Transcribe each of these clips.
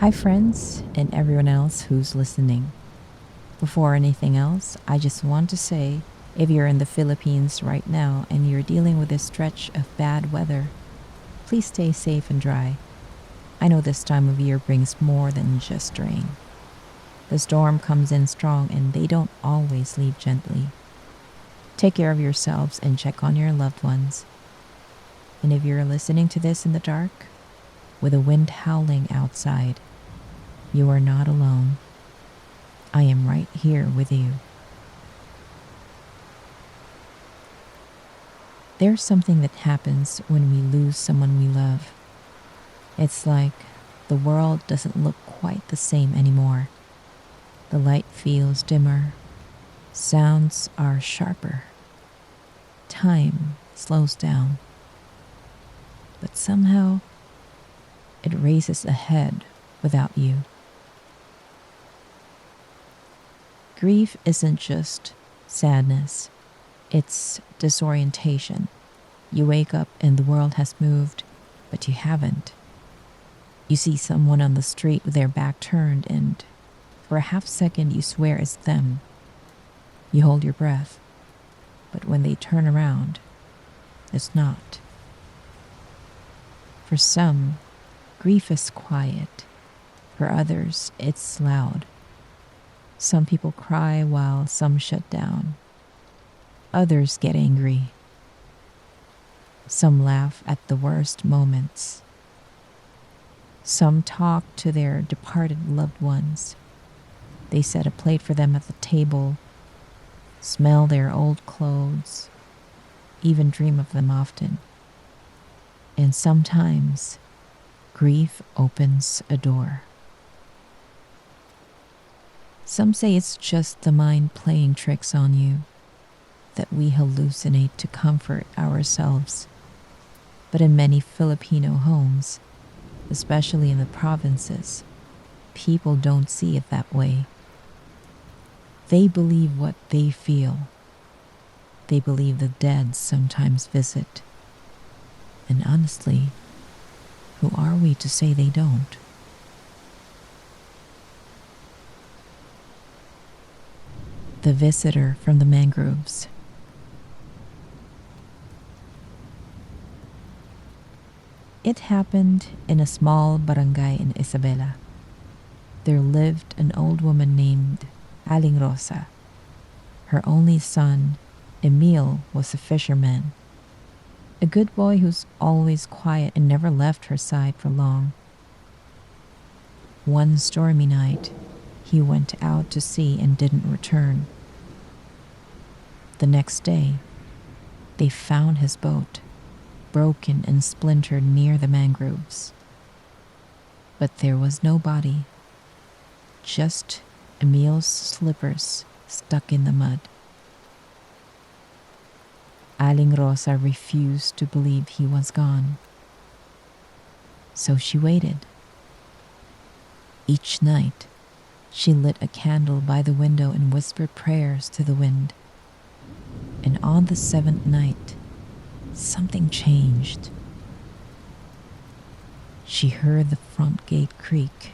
Hi, friends, and everyone else who's listening. Before anything else, I just want to say if you're in the Philippines right now and you're dealing with this stretch of bad weather, please stay safe and dry. I know this time of year brings more than just rain. The storm comes in strong and they don't always leave gently. Take care of yourselves and check on your loved ones. And if you're listening to this in the dark, with the wind howling outside, you are not alone. I am right here with you. There's something that happens when we lose someone we love. It's like the world doesn't look quite the same anymore. The light feels dimmer. Sounds are sharper. Time slows down. But somehow, it races ahead without you. Grief isn't just sadness, it's disorientation. You wake up and the world has moved, but you haven't. You see someone on the street with their back turned, and for a half second you swear it's them. You hold your breath, but when they turn around, it's not. For some, grief is quiet. For others, it's loud. Some people cry while some shut down. Others get angry. Some laugh at the worst moments. Some talk to their departed loved ones. They set a plate for them at the table, smell their old clothes, even dream of them often. And sometimes, grief opens a door. Some say it's just the mind playing tricks on you, that we hallucinate to comfort ourselves. But in many Filipino homes, especially in the provinces, people don't see it that way. They believe what they feel. They believe the dead sometimes visit. And honestly, who are we to say they don't? The visitor from the mangroves. It happened in a small barangay in Isabela. There lived an old woman named Aling Rosa. Her only son, Emil, was a fisherman. A good boy who's always quiet and never left her side for long. One stormy night, he went out to sea and didn't return. The next day, they found his boat, broken and splintered near the mangroves. But there was no body, just Emil's slippers stuck in the mud. Aling Rosa refused to believe he was gone. So she waited. Each night, she lit a candle by the window and whispered prayers to the wind. And on the seventh night, something changed. She heard the front gate creak.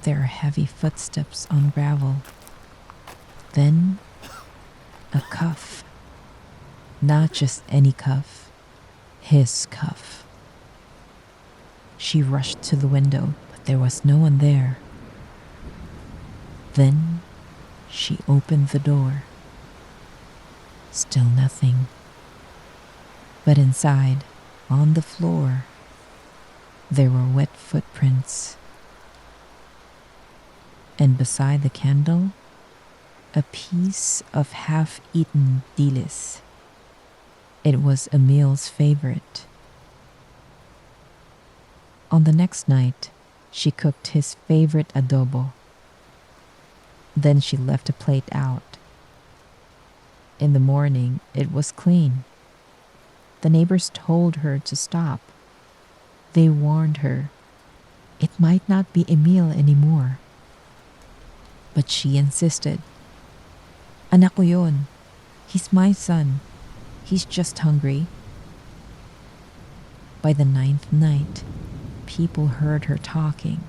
There are heavy footsteps on gravel. Then, a cuff. Not just any cuff, his cuff. She rushed to the window, but there was no one there. Then, she opened the door. Still nothing. But inside, on the floor, there were wet footprints. And beside the candle, a piece of half-eaten dilis. It was Emil's favorite. On the next night, she cooked his favorite adobo. Then she left a plate out. In the morning, it was clean. The neighbors told her to stop. They warned her it might not be Emil anymore. But she insisted. Anak ko yun. He's my son. He's just hungry. By the ninth night, people heard her talking,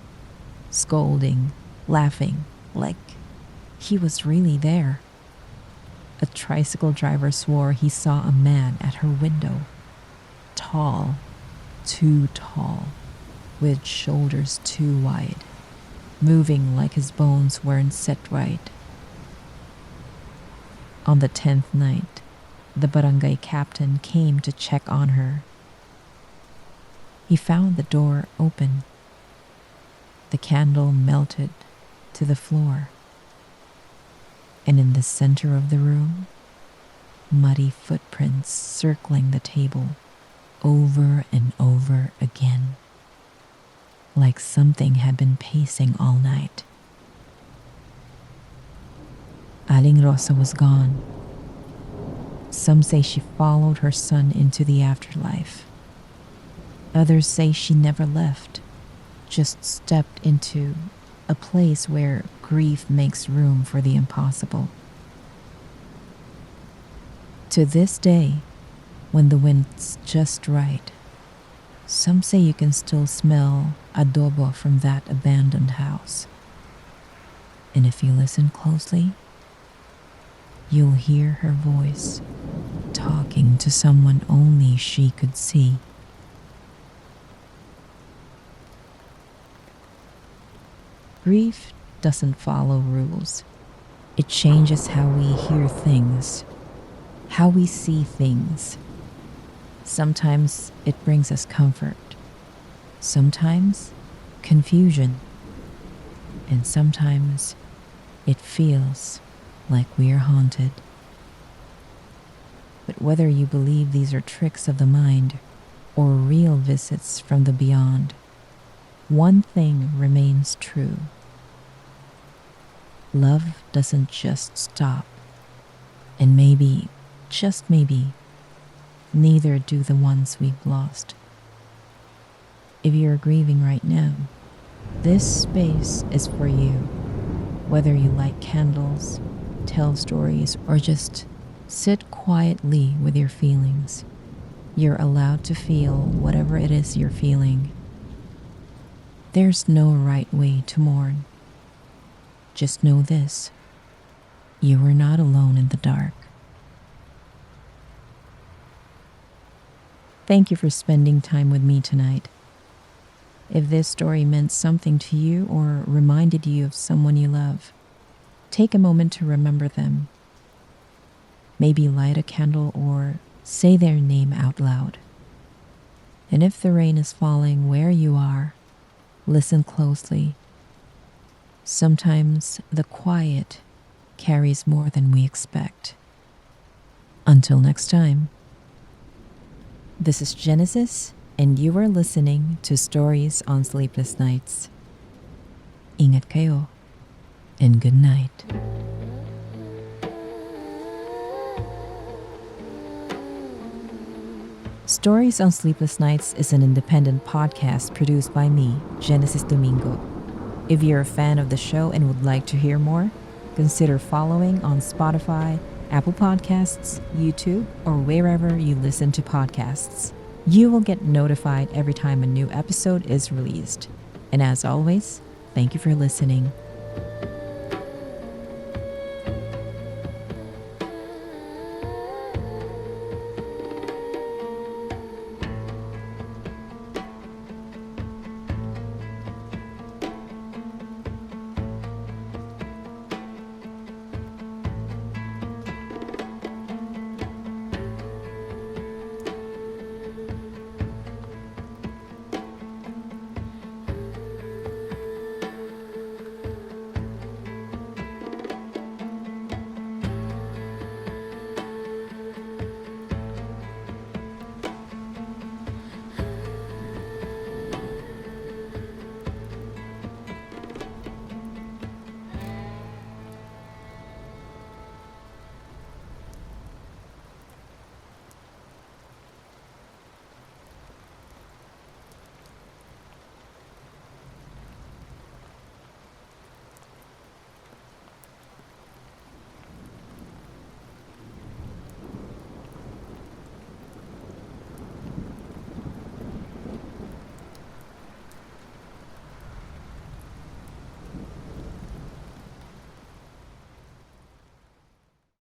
scolding, laughing, like he was really there. A tricycle driver swore he saw a man at her window, tall, too tall, with shoulders too wide, moving like his bones weren't set right. On the 10th night, the barangay captain came to check on her. He found the door open. The candle melted to the floor. And in the center of the room, muddy footprints circling the table over and over again, like something had been pacing all night. Aling Rosa was gone. Some say she followed her son into the afterlife. Others say she never left, just stepped into a place where grief makes room for the impossible. To this day, when the wind's just right, some say you can still smell adobo from that abandoned house. And if you listen closely, you'll hear her voice talking to someone only she could see. Grief doesn't follow rules. It changes how we hear things, how we see things. Sometimes it brings us comfort, sometimes confusion, and sometimes it feels like we're haunted. But whether you believe these are tricks of the mind or real visits from the beyond, one thing remains true. Love doesn't just stop, and maybe, just maybe, neither do the ones we've lost. If you're grieving right now, this space is for you. Whether you light candles, tell stories, or just sit quietly with your feelings, you're allowed to feel whatever it is you're feeling. There's no right way to mourn. Just know this: you are not alone in the dark. Thank you for spending time with me tonight. If this story meant something to you or reminded you of someone you love, take a moment to remember them. Maybe light a candle or say their name out loud. And if the rain is falling where you are, listen closely. Sometimes the quiet carries more than we expect. Until next time. This is Genesis, and you are listening to Stories on Sleepless Nights. Ingat kayo, and good night. Stories on Sleepless Nights is an independent podcast produced by me, Genesis Domingo. If you're a fan of the show and would like to hear more, consider following on Spotify, Apple Podcasts, YouTube, or wherever you listen to podcasts. You will get notified every time a new episode is released. And as always, thank you for listening.